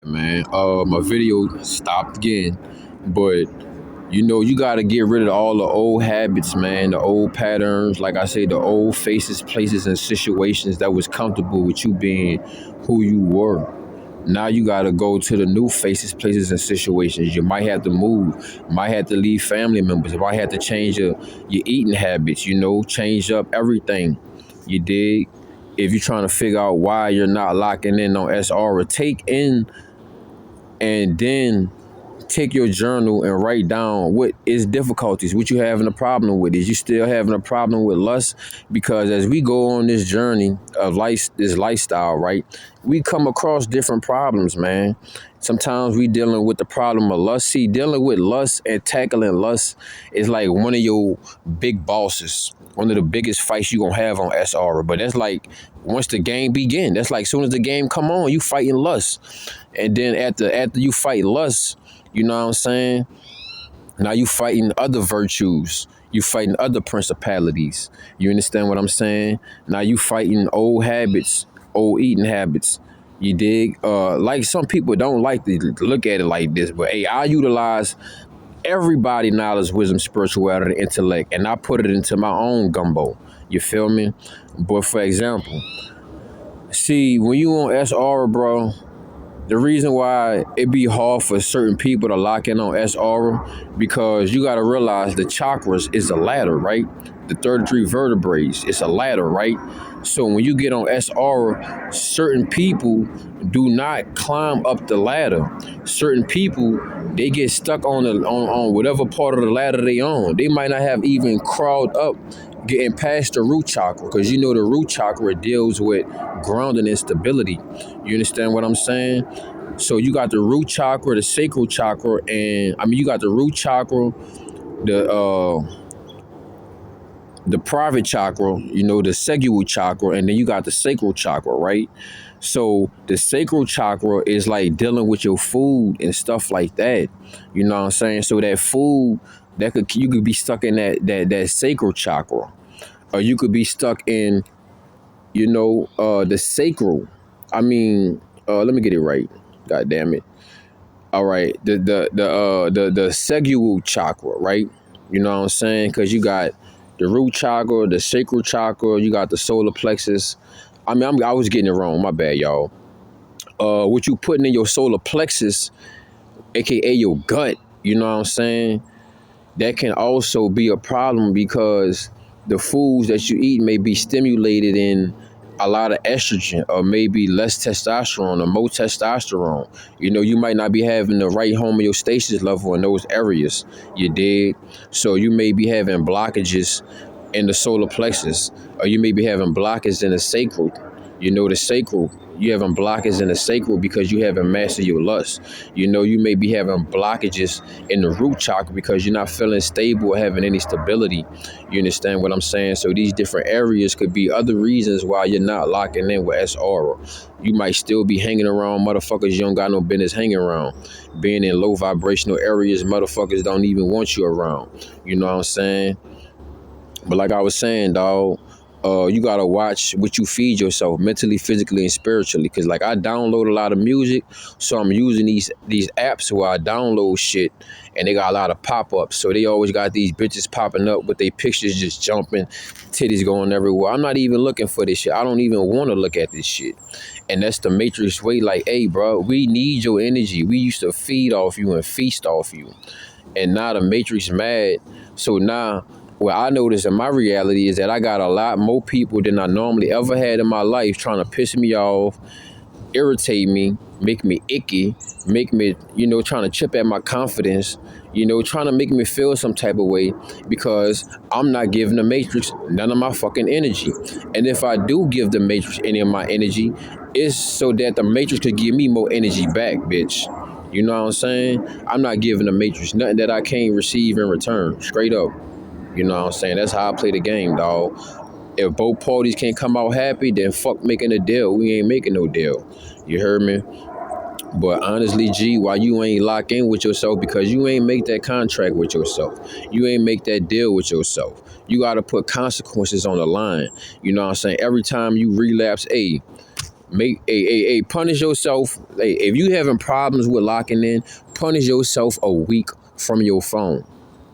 Man. My video stopped again, but you got to get rid of all the old habits, man, the old patterns. Like I say, the old faces, places, and situations that was comfortable with you being who you were. Now you got to go to the new faces, places, and situations. You might have to move, might have to leave family members, might have to change your eating habits, change up everything. You dig? If you're trying to figure out why you're not locking in on SR, take in and then take your journal and write down what is difficulties, what you having a problem with. Is you still having a problem with lust? Because as we go on this journey of life, this lifestyle, right, we come across different problems, man. Sometimes we dealing with the problem of lust. See, dealing with lust and tackling lust is like one of your big bosses, one of the biggest fights you gonna have on SR. But that's like once the game begin, that's like soon as the game come on, you fighting lust. And then after you fight lust, you know what I'm saying? Now you fighting other virtues. You fighting other principalities. You understand what I'm saying? Now you fighting old habits, old eating habits. You dig? Like some people don't like to look at it like this, but hey, I utilize everybody knowledge, wisdom, spirituality, intellect, and I put it into my own gumbo. You feel me? But for example, see, when you on SR, bro, the reason why it be hard for certain people to lock in on SR, because you got to realize the chakras is a ladder, right? The 33 vertebrae, it's a ladder, right? So when you get on SR, certain people do not climb up the ladder. Certain people, they get stuck on whatever part of the ladder they on. They might not have even crawled up getting past the root chakra, because the root chakra deals with grounding and stability. You understand what I'm saying? So you got the root chakra, the sacral chakra, and you got the root chakra, the private chakra, the sexual chakra, and then you got the sacral chakra, right? So the sacral chakra is like dealing with your food and stuff like that. You know what I'm saying? So that food, you could be stuck in that sacral chakra, or you could be stuck in the sacral. Let me get it right. God damn it. All right, the sexual chakra, right? You know what I'm saying? Because you got the root chakra, the sacral chakra, you got the solar plexus. I was getting it wrong. My bad, y'all. What you putting in your solar plexus, aka your gut, you know what I'm saying? That can also be a problem because the foods that you eat may be stimulated in a lot of estrogen, or maybe less testosterone or more testosterone. You might not be having the right homeostasis level in those areas. You dig? So you may be having blockages in the solar plexus, or you may be having blockages in the sacral. The sacral, you having blockages in the sacral because you haven't mastered your lust. You may be having blockages in the root chakra because you're not feeling stable or having any stability. You understand what I'm saying? So these different areas could be other reasons why you're not locking in with SR. You might still be hanging around motherfuckers you don't got no business hanging around. Being in low vibrational areas, motherfuckers don't even want you around. You know what I'm saying? But like I was saying, dog, you gotta watch what you feed yourself mentally, physically, and spiritually. Cause like I download a lot of music, so I'm using these apps where I download shit, and they got a lot of pop-ups. So they always got these bitches popping up with their pictures just jumping, titties going everywhere. I'm not even looking for this shit. I don't even want to look at this shit. And that's the Matrix way. Like, hey, bro, we need your energy. We used to feed off you and feast off you, and now the Matrix mad. So now, what I notice in my reality is that I got a lot more people than I normally ever had in my life trying to piss me off, irritate me, make me icky, make me, trying to chip at my confidence, trying to make me feel some type of way because I'm not giving the Matrix none of my fucking energy. And if I do give the Matrix any of my energy, it's so that the Matrix could give me more energy back, bitch. You know what I'm saying? I'm not giving the Matrix nothing that I can't receive in return, straight up. You know what I'm saying? That's how I play the game, dog. If both parties can't come out happy, then fuck making a deal. We ain't making no deal. You heard me? But honestly, G, why you ain't lock in with yourself? Because you ain't make that contract with yourself. You ain't make that deal with yourself. You got to put consequences on the line. You know what I'm saying? Every time you relapse, Punish yourself. Hey, if you having problems with locking in, punish yourself a week from your phone.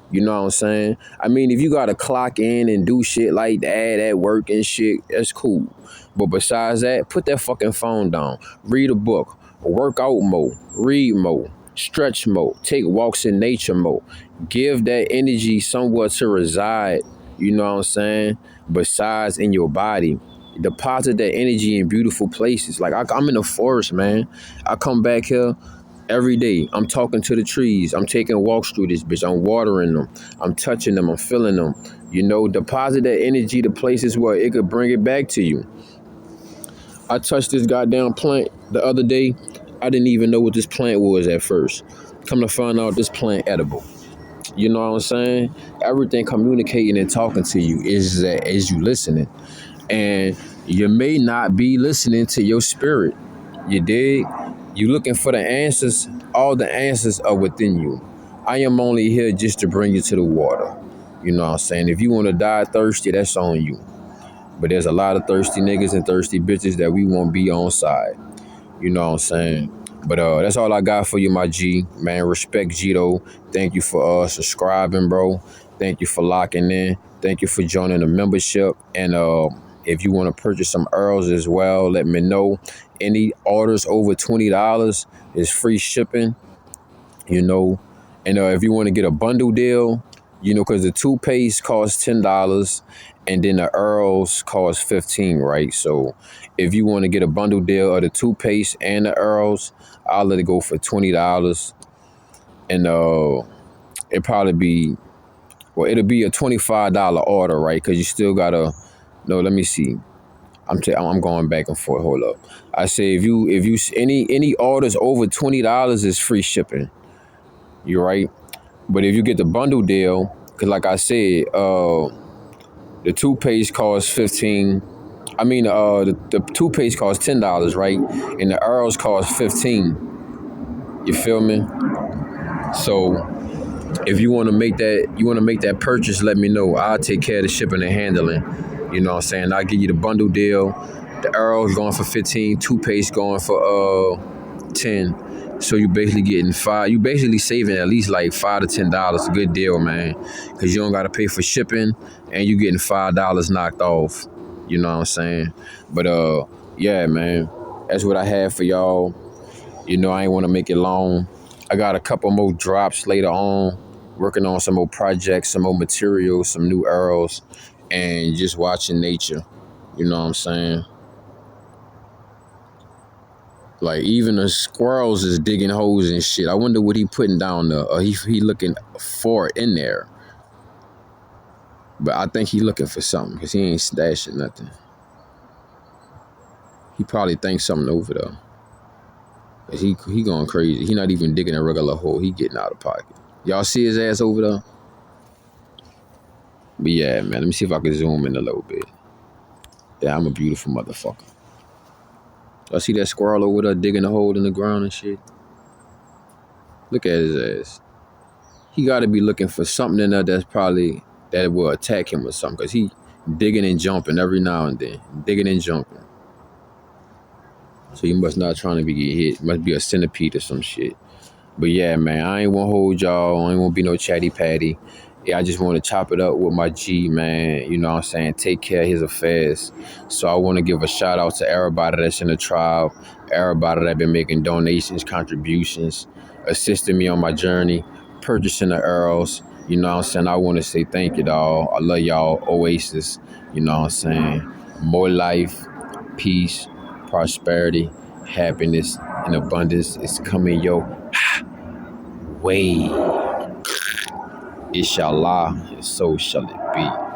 You know what I'm saying? I mean, if you gotta clock in and do shit like that at work and shit, that's cool. But besides that, put that fucking phone down. Read a book. Work out more. Read more. Stretch more. Take walks in nature more. Give that energy somewhere to reside. You know what I'm saying? Besides in your body. Deposit that energy in beautiful places. Like I'm in the forest, man. I come back here every day. I'm talking to the trees. I'm taking walks through this bitch. I'm watering them. I'm touching them. I'm feeling them. You know, deposit that energy to places where it could bring it back to you. I touched this goddamn plant the other day. I didn't even know what this plant was at first. Come to find out, this plant edible. You know what I'm saying? Everything communicating and talking to you is you listening. And you may not be listening to your spirit. You dig? You looking for the answers. All the answers are within you. I am only here just to bring you to the water. You know what I'm saying? If you want to die thirsty, that's on you. But there's a lot of thirsty niggas and thirsty bitches that we won't be on side. You know what I'm saying? But that's all I got for you, my G. Man, respect Gito. Thank you for subscribing, bro. Thank you for locking in. Thank you for joining the membership. And if you want to purchase some Earls as well, let me know. Any orders over $20 is free shipping, you know. And if you want to get a bundle deal, you know, because the toothpaste costs $10 and then the Earls cost $15, right? So if you want to get a bundle deal of the toothpaste and the Earls, I'll let it go for $20. And it'll probably be, well, it'll be a $25 order, right? Because you still gotta, no, let me see. I'm going back and forth. Hold up. I say if you any orders over $20 is free shipping. You're right. But if you get the bundle deal, because like I said, the toothpaste costs $15. I mean, the toothpaste costs $10, right? And the Earls cost $15. You feel me? So if you want to make that purchase, let me know. I'll take care of the shipping and handling. You know what I'm saying? I'll give you the bundle deal. The Earls going for $15, toothpaste going for $10. So you basically getting $5. You basically saving at least like $5 to $10. Good deal, man. Cause you don't gotta pay for shipping and you getting $5 knocked off. You know what I'm saying? But yeah, man. That's what I have for y'all. You know, I ain't wanna make it long. I got a couple more drops later on. Working on some more projects, some more material, some new Earls, and just watching nature. You know what I'm saying? Like even the squirrels is digging holes and shit. I wonder what he putting down there. Or he looking for it in there. But I think he looking for something because he ain't stashing nothing. He probably thinks something over there. Cause he going crazy. He not even digging a regular hole. He getting out of pocket. Y'all see his ass over there? But yeah, man. Let me see if I can zoom in a little bit. Yeah, I'm a beautiful motherfucker. Y'all see that squirrel over there digging a hole in the ground and shit? Look at his ass. He got to be looking for something in there that will attack him or something. Because he digging and jumping every now and then. Digging and jumping. So he must not trying to get hit. Must be a centipede or some shit. But yeah, man, I ain't want to hold y'all. I ain't want to be no chatty patty. Yeah, I just want to chop it up with my G, man. You know what I'm saying? Take care of his affairs. So I want to give a shout out to everybody that's in the tribe, everybody that been making donations, contributions, assisting me on my journey, purchasing the Earls. You know what I'm saying? I want to say thank you, dog. I love y'all, Oasis. You know what I'm saying? More life, peace, prosperity, happiness, and abundance is coming your way. Inshallah, and so shall it be.